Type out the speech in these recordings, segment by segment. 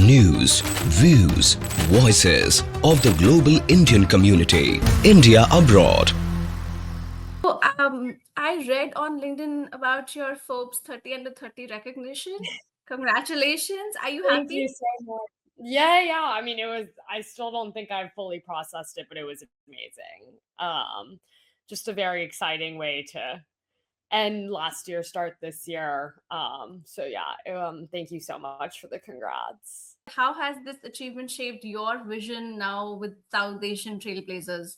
News, views, voices of the global Indian community. India abroad. So, I read on LinkedIn about your Forbes 30 under 30 recognition. Congratulations. Are you Thank happy? you so much. Yeah. I mean, I still don't think I've fully processed it, but it was amazing. Just a very exciting way to end last year, start this year. So yeah, thank you so much for the congrats. How has this achievement shaped your vision now with South Asian Trailblazers?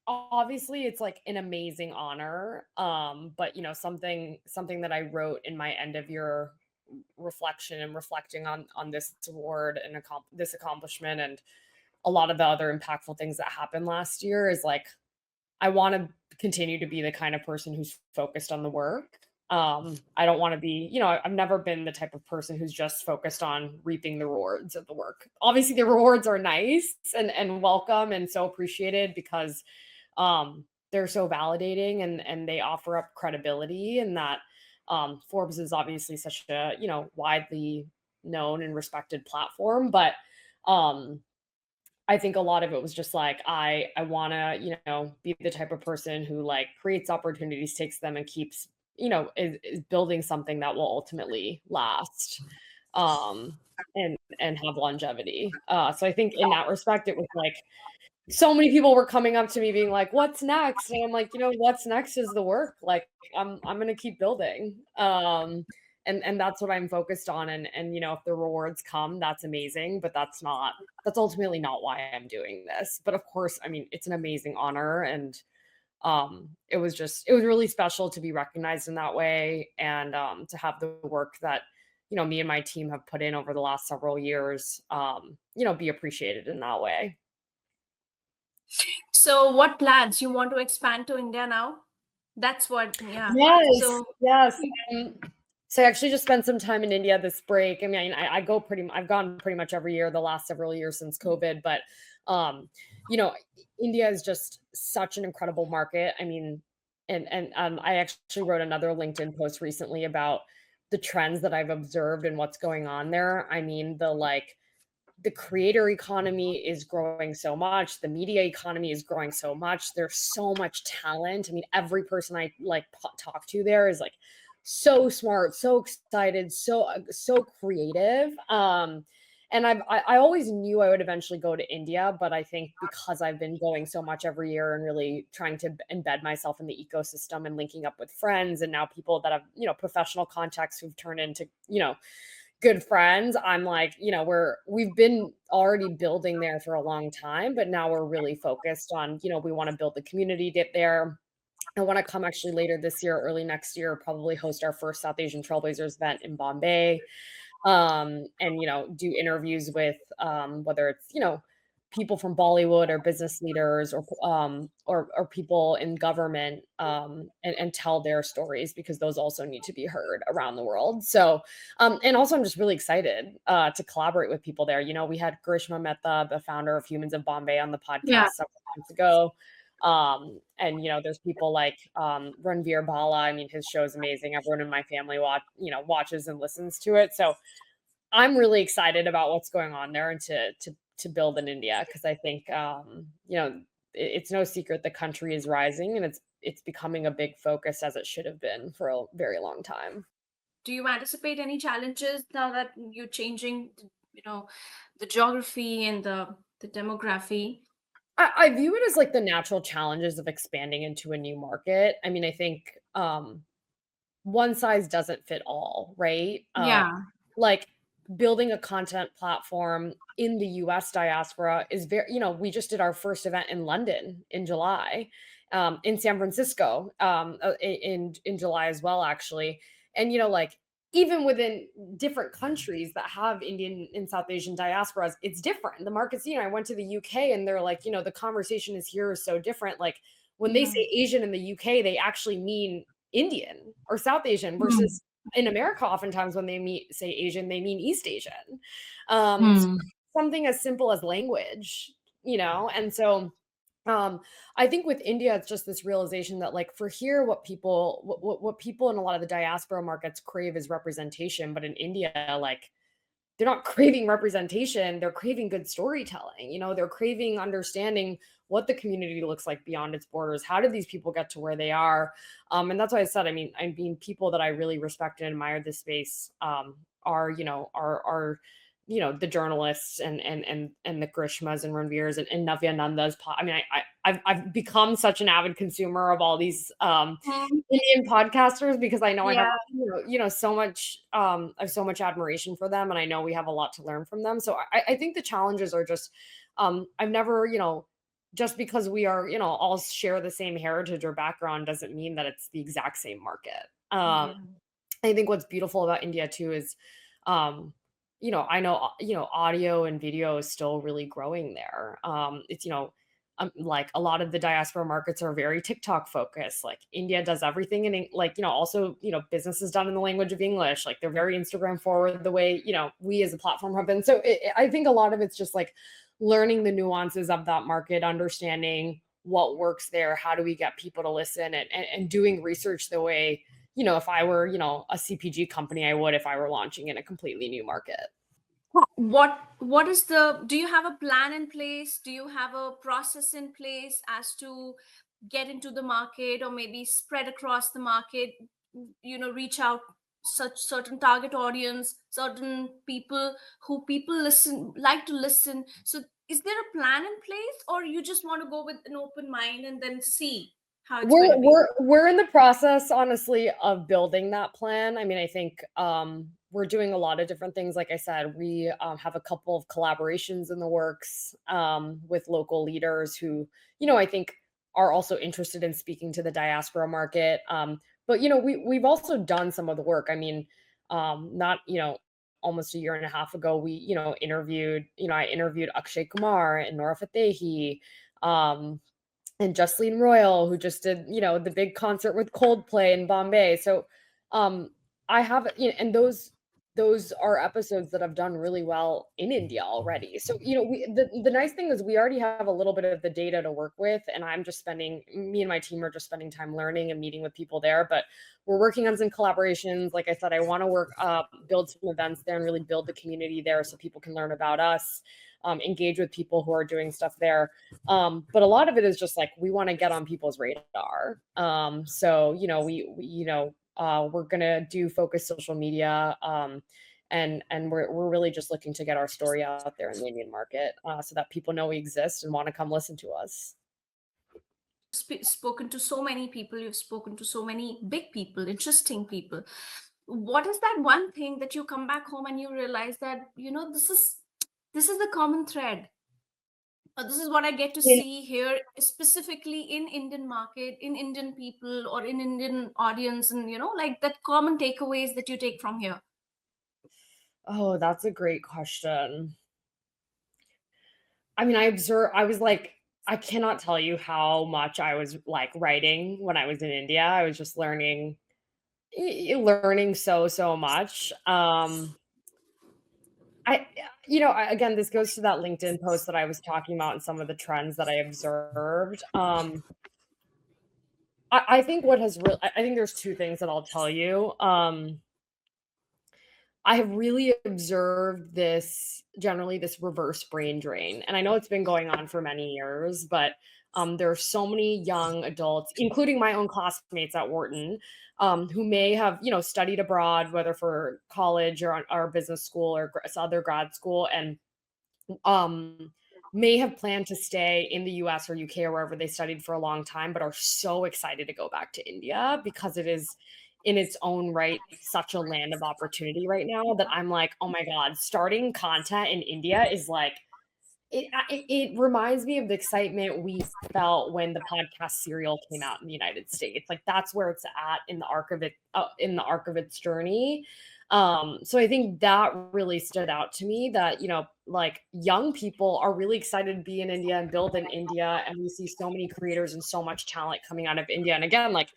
Obviously, it's like an amazing honor. But something that I wrote in my end of year reflection and reflecting on this award and this accomplishment and a lot of the other impactful things that happened last year is like I want to continue to be the kind of person who's focused on the work. I don't want to be, I've never been the type of person who's just focused on reaping the rewards of the work. Obviously, the rewards are nice and welcome and so appreciated because they're so validating and they offer up credibility and that Forbes is obviously such a, widely known and respected platform. But I think a lot of it was just like I want to, be the type of person who like creates opportunities, takes them and keeps, is building something that will ultimately last and have longevity. So I think in that respect, it was like so many people were coming up to me being like, "What's next?" And I'm like, what's next is the work. Like I'm gonna keep building. And that's what I'm focused on. And if the rewards come, that's amazing, but that's ultimately not why I'm doing this. But of course, I mean, it's an amazing honor and it was really special to be recognized in that way and to have the work that me and my team have put in over the last several years be appreciated in that way. So, what plans? You want to expand to India now? That's what, yeah. Yes, So, yes. So I actually just spent some time in India this break. I mean, I've gone pretty much every year the last several years since COVID, but you know, India is just such an incredible market. I mean, and I actually wrote another LinkedIn post recently about the trends that I've observed and what's going on there. I mean, the creator economy is growing so much. The media economy is growing so much. There's so much talent. I mean, every person I talk to there is like so smart, so excited, so creative. And I always knew I would eventually go to India, but I think because I've been going so much every year and really trying to embed myself in the ecosystem and linking up with friends and now people that have, professional contacts who've turned into, good friends. I'm like, we've been already building there for a long time, but now we're really focused on, we want to build the community there. I want to come actually later this year, early next year, probably host our first South Asian Trailblazers event in Bombay. And do interviews with whether it's, people from Bollywood or business leaders or people in government and tell their stories because those also need to be heard around the world. So and also I'm just really excited to collaborate with people there. We had Grishma Mehta, the founder of Humans of Bombay, on the podcast yeah. several months ago. And there's people like Ranveer Bala. I mean, his show is amazing. Everyone in my family watches and listens to it. So I'm really excited about what's going on there and to build in India because I think it's no secret the country is rising and it's becoming a big focus as it should have been for a very long time. Do you anticipate any challenges now that you're changing, the geography and the demography? I view it as like the natural challenges of expanding into a new market. I mean, I think one size doesn't fit all, right? Yeah. Like building a content platform in the US diaspora is we just did our first event in London in July, in San Francisco, in July as well, actually. And, like, even within different countries that have Indian and South Asian diasporas, it's different. The markets, I went to the UK and they're like, the conversation is so different. Like when they Yeah. say Asian in the UK, they actually mean Indian or South Asian versus in America, oftentimes when they say Asian, they mean East Asian. So Hmm. something as simple as language, and so I think with India, it's just this realization that like for here, what people in a lot of the diaspora markets crave is representation, but in India, like they're not craving representation, they're craving good storytelling. They're craving understanding what the community looks like beyond its borders. How did these people get to where they are? And that's why I said, I mean, people that I really respect and admire this space are, the journalists and the Grishmas and Ranvirs and Navya Nandas. I've become such an avid consumer of all these Mhm. Indian podcasters because I know I have Yeah. so much I have so much admiration for them, and I know we have a lot to learn from them. So I think the challenges are just I've never just because we are all share the same heritage or background doesn't mean that it's the exact same market. Yeah. I think what's beautiful about India too is I know audio and video is still really growing there. It's like a lot of the diaspora markets are very TikTok focused. Like India does everything in also business is done in the language of English. Like they're very Instagram forward the way we as a platform have been. So I think a lot of it's just like learning the nuances of that market, understanding what works there, how do we get people to listen, and doing research the way if I were a CPG company, I would if I were launching in a completely new market. What is the do you have a plan in place? Do you have a process in place as to get into the market or maybe spread across the market, reach out such certain target audience, certain people who people like to listen. So is there a plan in place, or you just want to go with an open mind and then see how it's going We're to be? we're we're in the process, honestly, of building that plan. I mean, I think we're doing a lot of different things. Like I said, we have a couple of collaborations in the works with local leaders who, I think are also interested in speaking to the diaspora market. But we've also done some of the work. I mean, not almost a year and a half ago, we I interviewed Akshay Kumar and Nora Fatehi. And Justine Royal, who just did, the big concert with Coldplay in Bombay. So, I have, and those are episodes that have done really well in India already. So, the nice thing is we already have a little bit of the data to work with, and me and my team are just spending time learning and meeting with people there. But we're working on some collaborations. Like I said, I want to build some events there and really build the community there so people can learn about us, engage with people who are doing stuff there. But a lot of it is just like we want to get on people's radar. So we're gonna do focused social media, and we're really just looking to get our story out there in the Indian market, so that people know we exist and want to come listen to us. Spoken to so many people, you've spoken to so many big people, interesting people. What is that one thing that you come back home and you realize that this is the common thread? This is what I get to see here, specifically in Indian market, in Indian people, or in Indian audience, and like that common takeaways that you take from here. Oh, that's a great question. I mean, I was like, I cannot tell you how much I was like writing when I was in India. I was just learning so much. Again, this goes to that LinkedIn post that I was talking about and some of the trends that I observed. I think I think there's two things that I'll tell you. I have really observed this reverse brain drain. And I know it's been going on for many years, but there are so many young adults, including my own classmates at Wharton, who may have, studied abroad, whether for college or business school or other grad school, and um, may have planned to stay in the US or UK or wherever they studied for a long time, but are so excited to go back to India because it is in its own right such a land of opportunity right now that I'm like, oh my God, starting content in India is like, it reminds me of the excitement we felt when the podcast Serial came out in the United States. Like that's where it's at in the arc of its journey. So I think that really stood out to me that, like young people are really excited to be in India and build in India. And we see so many creators and so much talent coming out of India. And again, like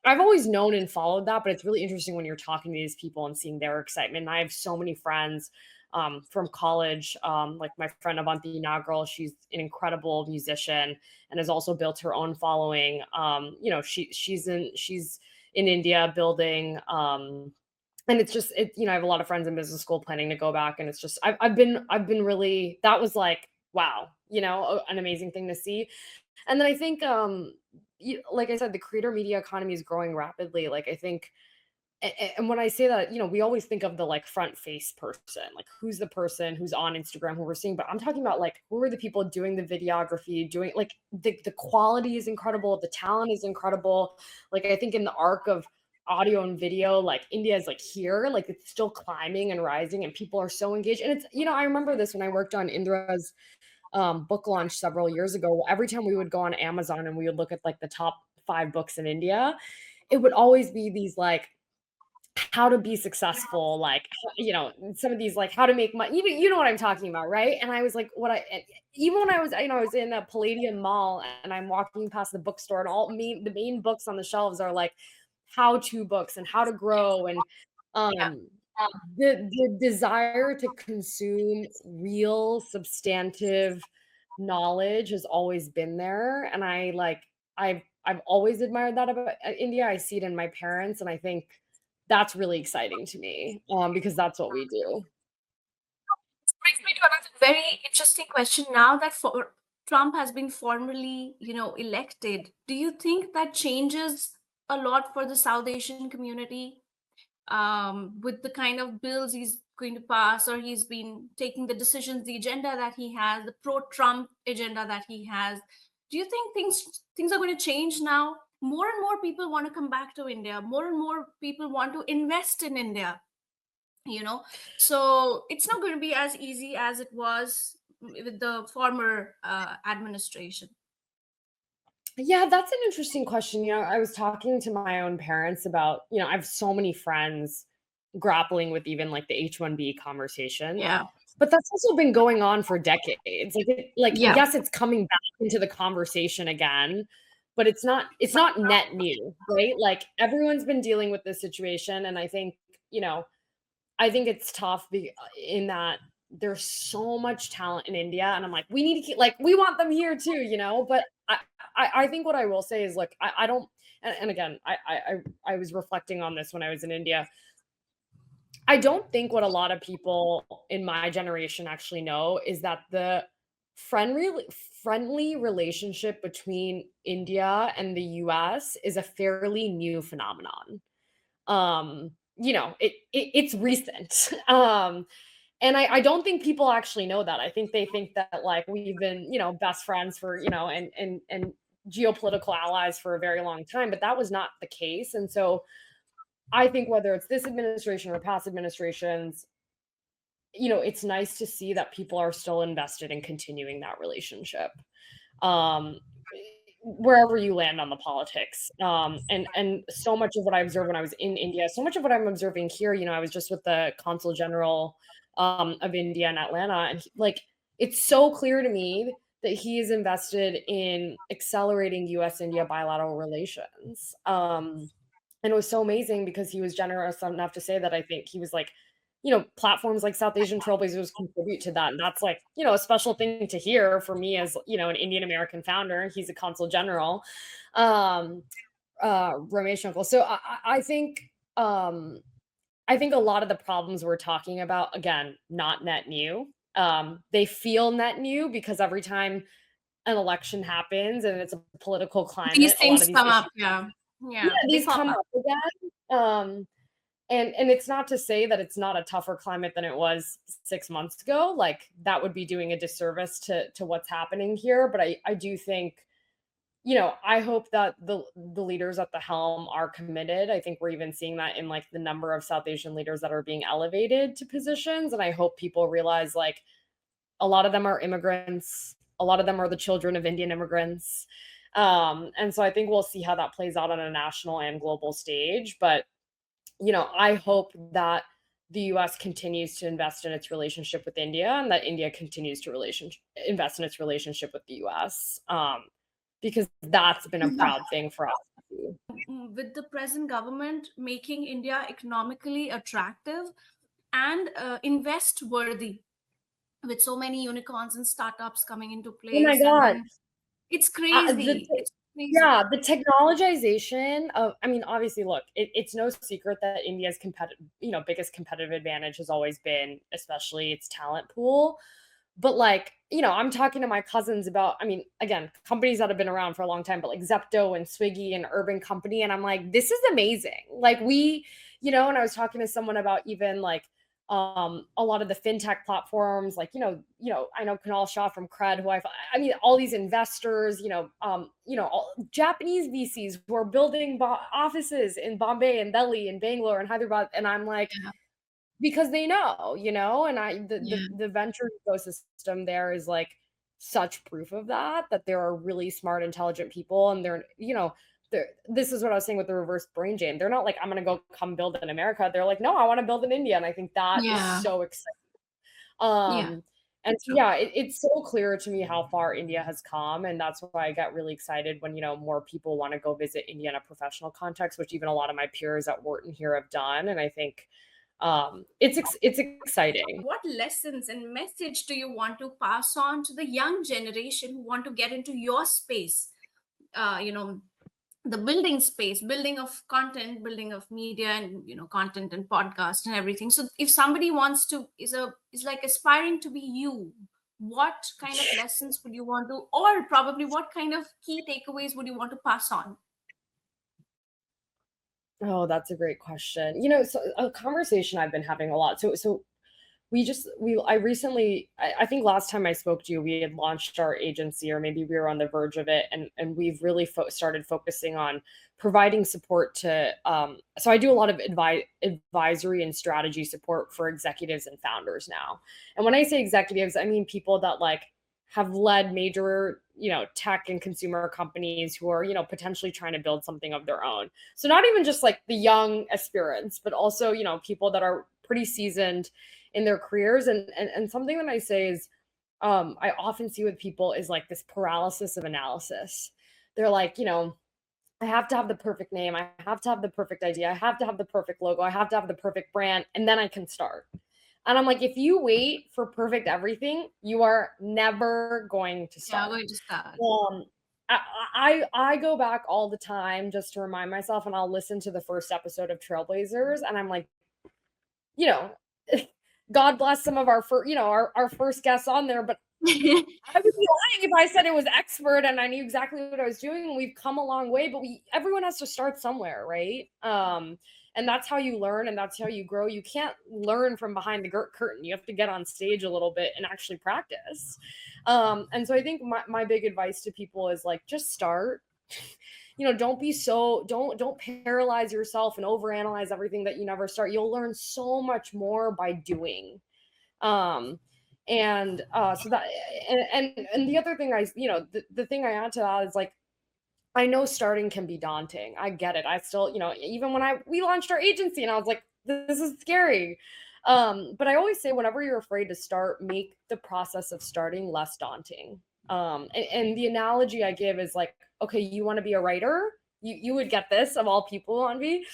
I've always known and followed that, but it's really interesting when you're talking to these people and seeing their excitement. And I have so many friends from college, like my friend Avanti Nagral. She's an incredible musician and has also built her own following. She's in India building and it's just I have a lot of friends in business school planning to go back, and it's just I've been really, that was like, wow, an amazing thing to see. And then I think like I said, the creator media economy is growing rapidly. Like I think, and when I say that, we always think of the like front face person, like who's the person who's on Instagram who we're seeing, but I'm talking about like who are the people doing the videography, doing like the quality is incredible, the talent is incredible. Like I think in the arc of audio and video, like India is like here, like it's still climbing and rising, and people are so engaged. And it's, I remember this when I worked on Indra's book launch several years ago. Every time we would go on Amazon and we would look at like the top 5 books in India, it would always be these like how to be successful, like, some of these like how to make money. You know what I'm talking about, right? And I was like, even when I was, I was in a Palladium Mall and I'm walking past the bookstore, and the main books on the shelves are like how-to books and how to grow, and Yeah. um the desire to consume real substantive knowledge has always been there. And I've always admired that about India. I see it in my parents, and I think that's really exciting to me, because that's what we do. Brings me to another very interesting question. Now that Trump has been formally, elected, do you think that changes a lot for the South Asian community, with the kind of bills he's going to pass, or he's been taking the decisions, the agenda that he has, the pro-Trump agenda that he has? Do you think things are going to change now? More and more people want to come back to India. More and more people want to invest in India. So it's not going to be as easy as it was with the former administration. Yeah, that's an interesting question. I was talking to my own parents about, I have so many friends grappling with even like the H-1B conversation. Yeah. But that's also been going on for decades. Yeah. Yes, it's coming back into the conversation again, but it's not net new, right? Like everyone's been dealing with this situation, and I think it's tough in that there's so much talent in India, and I'm like, we need to keep, like, we want them here too, But I think what I will say is, like, I don't, and again, I was reflecting on this when I was in India. I don't think what a lot of people in my generation actually know is that the friendly relationship between India and the US is a fairly new phenomenon. It's recent. And I don't think people actually know that. I think they think that like we've been, best friends for, and geopolitical allies for a very long time, but that was not the case. And so I think whether it's this administration or past administrations, it's nice to see that people are still invested in continuing that relationship. Um, wherever you land on the politics. And so much of what I observed when I was in India, so much of what I'm observing here, I was just with the Consul General of India in Atlanta, and it's so clear to me that he is invested in accelerating US-India bilateral relations. And it was so amazing because he was generous enough to say that I think he was like, platforms like South Asian Trailblazers contribute to that. And that's like, a special thing to hear for me as, an Indian American founder. He's a consul general, Ramesh Uncle. So I think a lot of the problems we're talking about, again, not net new. They feel net new because every time an election happens and it's a political climate, These a lot things of these come issues, up. Yeah. yeah, They these pop come up. up again. And it's not to say that it's not a tougher climate than it was 6 months ago. Like that would be doing a disservice to what's happening here. But I do think, I hope that the leaders at the helm are committed. I think we're even seeing that in like the number of South Asian leaders that are being elevated to positions. And I hope people realize like a lot of them are immigrants. A lot of them are the children of Indian immigrants. And so I think we'll see how that plays out on a national and global stage. But I hope that the US continues to invest in its relationship with India, and that India continues to invest in its relationship with the US, because that's been a proud thing for us. With the present government making India economically attractive and invest worthy, with so many unicorns and startups coming into Oh my place, and God. then it's The, crazy. Amazing. Yeah, the technologization of, I mean, obviously, look, it's no secret that India's biggest competitive advantage has always been, especially its talent pool. But like, I'm talking to my cousins about, I mean, again, companies that have been around for a long time, but like Zepto and Swiggy and Urban Company. And I'm like, this is amazing. Like and I was talking to someone about even like a lot of the fintech platforms, like, I know Kunal Shah from Cred, who I mean, all these investors, all Japanese VCs who are building offices in Bombay and Delhi and Bangalore and Hyderabad. And I'm like, Yeah. because they know, and Yeah. the venture ecosystem there is like such proof of that there are really smart, intelligent people, and this is what I was saying with the reverse brain drain. They're not like, I'm gonna go come build in America. They're like, no, I want to build in India. And I think that is Yeah. so exciting. Yeah. And so, True. yeah, it's so clear to me how far India has come, and that's why I get really excited when more people want to go visit India in a professional context, which even a lot of my peers at Wharton here have done. And I think it's exciting. What lessons and message do you want to pass on to the young generation who want to get into your space? You know, the building space, building of content, building of media, and content and podcast and everything. So if somebody wants to is like aspiring to be you, what kind of lessons would you want to, or probably what kind of key takeaways would you want to pass on? Oh, that's a great question. So a conversation I've been having a lot. So I recently, I think last time I spoke to you, we had launched our agency, or maybe we were on the verge of it, and we've really started focusing on providing support to. So I do a lot of advisory and strategy support for executives and founders now. And when I say executives, I mean people that like have led major, tech and consumer companies who are, potentially trying to build something of their own. So not even just like the young aspirants, but also, people that are pretty seasoned in their careers. And something that I say is, I often see with people is like this paralysis of analysis. They're like, I have to have the perfect name. I have to have the perfect idea. I have to have the perfect logo. I have to have the perfect brand, and then I can start. And I'm like, if you wait for perfect everything, you are never going to Yeah, start. going to start. Um, I go back all the time just to remind myself, and I'll listen to the first episode of Trailblazers, and I'm like, you know, God bless some of our our first guests on there, but I would be lying if I said it was expert and I knew exactly what I was doing. We've come a long way, but everyone has to start somewhere, right? And that's how you learn, and that's how you grow. You can't learn from behind the curtain. You have to get on stage a little bit and actually practice. And so I think my big advice to people is like, just start. Don't paralyze yourself and overanalyze everything that you never start. You'll learn so much more by doing. So that, and the other thing the thing I add to that is like, I know starting can be daunting. I get it. I still, even when we launched our agency and I was like, this is scary. But I always say, whenever you're afraid to start, make the process of starting less daunting. And the analogy I give is like, okay, you want to be a writer? You would get this of all people on me.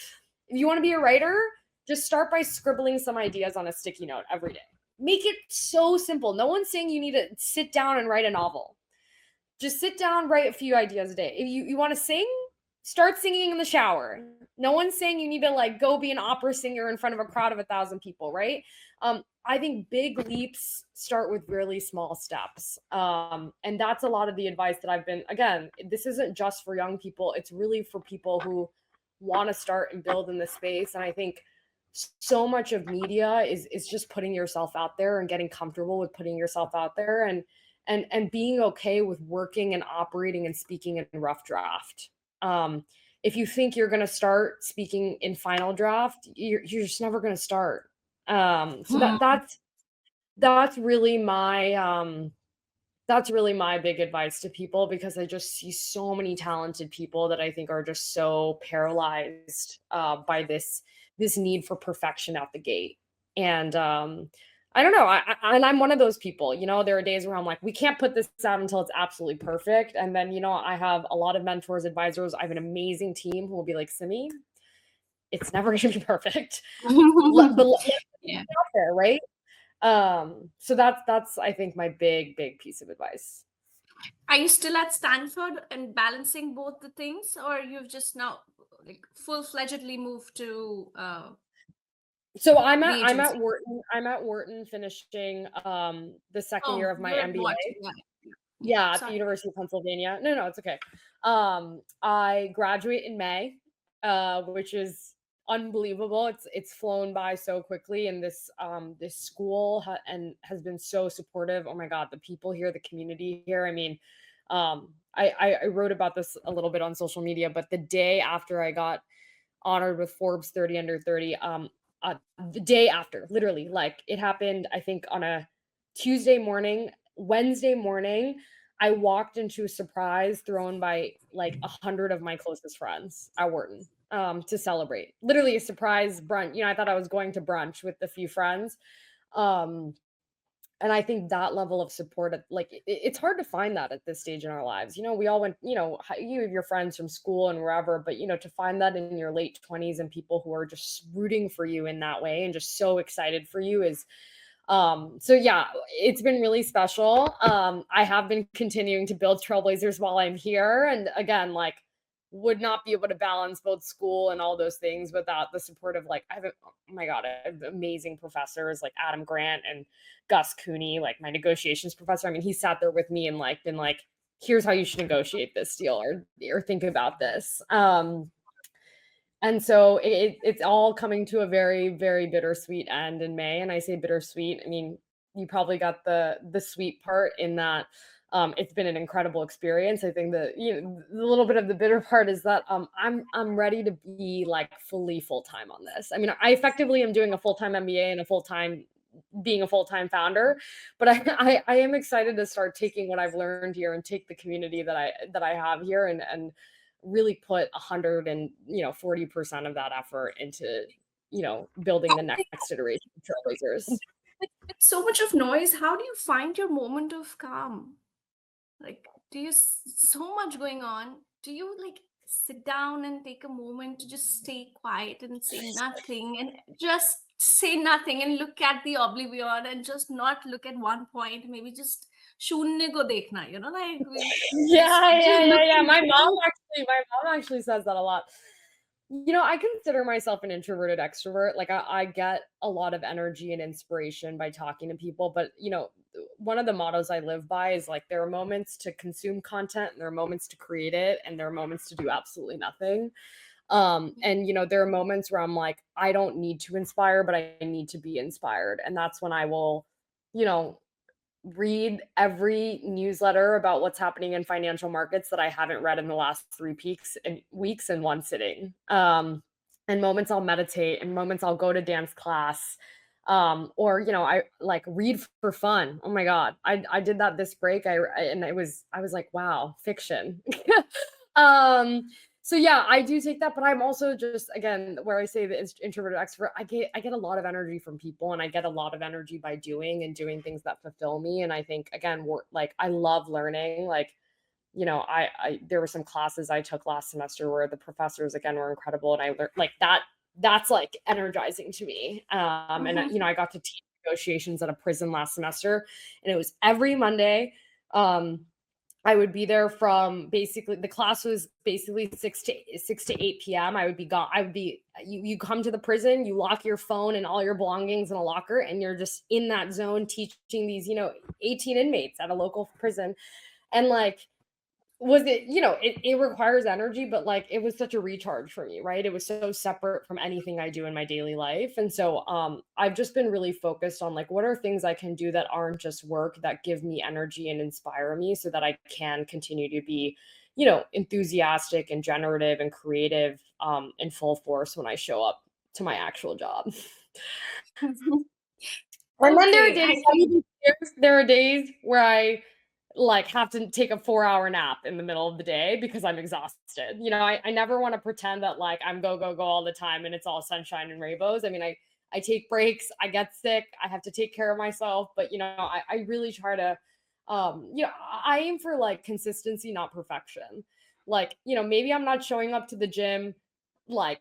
If you want to be a writer, just start by scribbling some ideas on a sticky note every day. Make it so simple. No one's saying you need to sit down and write a novel. Just sit down, write a few ideas a day. If you want to sing, start singing in the shower. No one's saying you need to like go be an opera singer in front of a crowd of 1,000 people, right? I think big leaps start with really small steps. And that's a lot of the advice that I've been, again, this isn't just for young people. It's really for people who want to start and build in this space. And I think so much of media is just putting yourself out there and getting comfortable with putting yourself out there, and being okay with working and operating and speaking in rough draft. If you think you're going to start speaking in final draft, you're just never going to start. So that's really my big advice to people, because I just see so many talented people that I think are just so paralyzed by this need for perfection out the gate. And I don't know. And I'm one of those people. There are days where I'm like, we can't put this out until it's absolutely perfect. And then I have a lot of mentors, advisors. I have an amazing team who will be like, Simi, it's never going to be perfect. But let's Yeah. get out there, right? So that's I think my big piece of advice. Are you still at Stanford and balancing both the things, or you've just now like full-fledgedly moved to So the I'm agency? at Wharton. I'm at Wharton finishing the second year Oh, of my you're at what? MBA. Yeah, yeah. Yeah, at the Sorry. University of Pennsylvania. No, no, it's okay. I graduate in May, which is unbelievable. It's flown by so quickly, and this school and has been so supportive. Oh my God, the people here, the community here. I mean, I wrote about this a little bit on social media, but the day after I got honored with Forbes 30 under 30, the day after, literally, like it happened, I think on a Tuesday morning, Wednesday morning, I walked into a surprise thrown by like 100 of my closest friends at Wharton to celebrate. Literally a surprise brunch. You know, I thought I was going to brunch with a few friends. Um, and I think that level of support, like it's hard to find that at this stage in our lives. You know, we all went, you know, you have your friends from school and wherever, but you know, to find that in your late 20s and people who are just rooting for you in that way and just so excited for you is so yeah, it's been really special. I have been continuing to build Trailblazers while I'm here. And again, like would not be able to balance both school and all those things without the support of like oh my God, I have amazing professors like Adam Grant and Gus Cooney, like my negotiations professor. I mean, he sat there with me and like been like, here's how you should negotiate this deal or think about this. And so it's all coming to a very, very bittersweet end in May. And I say bittersweet, I mean, you probably got the sweet part in that it's been an incredible experience. I think that you know the little bit of the bitter part is that I'm ready to be like fully full time on this. I mean, I effectively am doing a full time MBA and a full time being a full time founder, but I am excited to start taking what I've learned here and take the community that I have here and really put 100 and 40% of that effort into building the next iteration of Trailblazers. With so much of noise, how do you find your moment of calm? Like, so much going on? Do you like sit down and take a moment to just stay quiet and say nothing and just say nothing and look at the oblivion and just not look at one point? Maybe just शून्य को देखना, like we just look Yeah. My mom into. actually says that a lot. You know, I consider myself an introverted extrovert. Like I get a lot of energy and inspiration by talking to people, but one of the mottos I live by is like there are moments to consume content and there are moments to create it and there are moments to do absolutely nothing. And there are moments where I'm like, I don't need to inspire, but I need to be inspired. And that's when I will, you know, read every newsletter about what's happening in financial markets that I haven't read in the last 3 weeks in one sitting. And moments I'll meditate, and moments I'll go to dance class, or I like read for fun. Oh my god, I did that this break. And I was like, wow, fiction. um, so yeah, I do take that, but I'm also just again where I say the introverted extrovert. I get a lot of energy from people, and I get a lot of energy by doing things that fulfill me. And I think again, like I love learning. Like I there were some classes I took last semester where the professors again were incredible, and I learned like that. That's like energizing to me. And I got to teach negotiations at a prison last semester, and it was every Monday. I would be there from basically the class was basically 6 to 8 p.m. I would be gone. You come to the prison, you lock your phone and all your belongings in a locker, and you're just in that zone teaching these 18 inmates at a local prison. And like was it it requires energy, but like it was such a recharge for me, right? It was so separate from anything I do in my daily life. And so I've just been really focused on like what are things I can do that aren't just work, that give me energy and inspire me so that I can continue to be enthusiastic and generative and creative in full force when I show up to my actual job. And then there are Okay, days, I can. there are days where I like have to take a 4-hour nap in the middle of the day because I'm exhausted. I never want to pretend that like I'm go, go, go all the time and it's all sunshine and rainbows. I mean, I take breaks, I get sick, I have to take care of myself, but I really try to I aim for like consistency, not perfection. Like, maybe I'm not showing up to the gym like,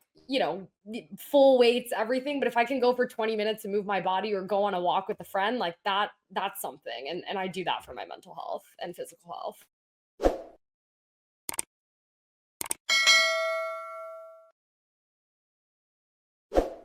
full weights, everything. But if I can go for 20 minutes and move my body or go on a walk with a friend, like that's something. And I do that for my mental health and physical health.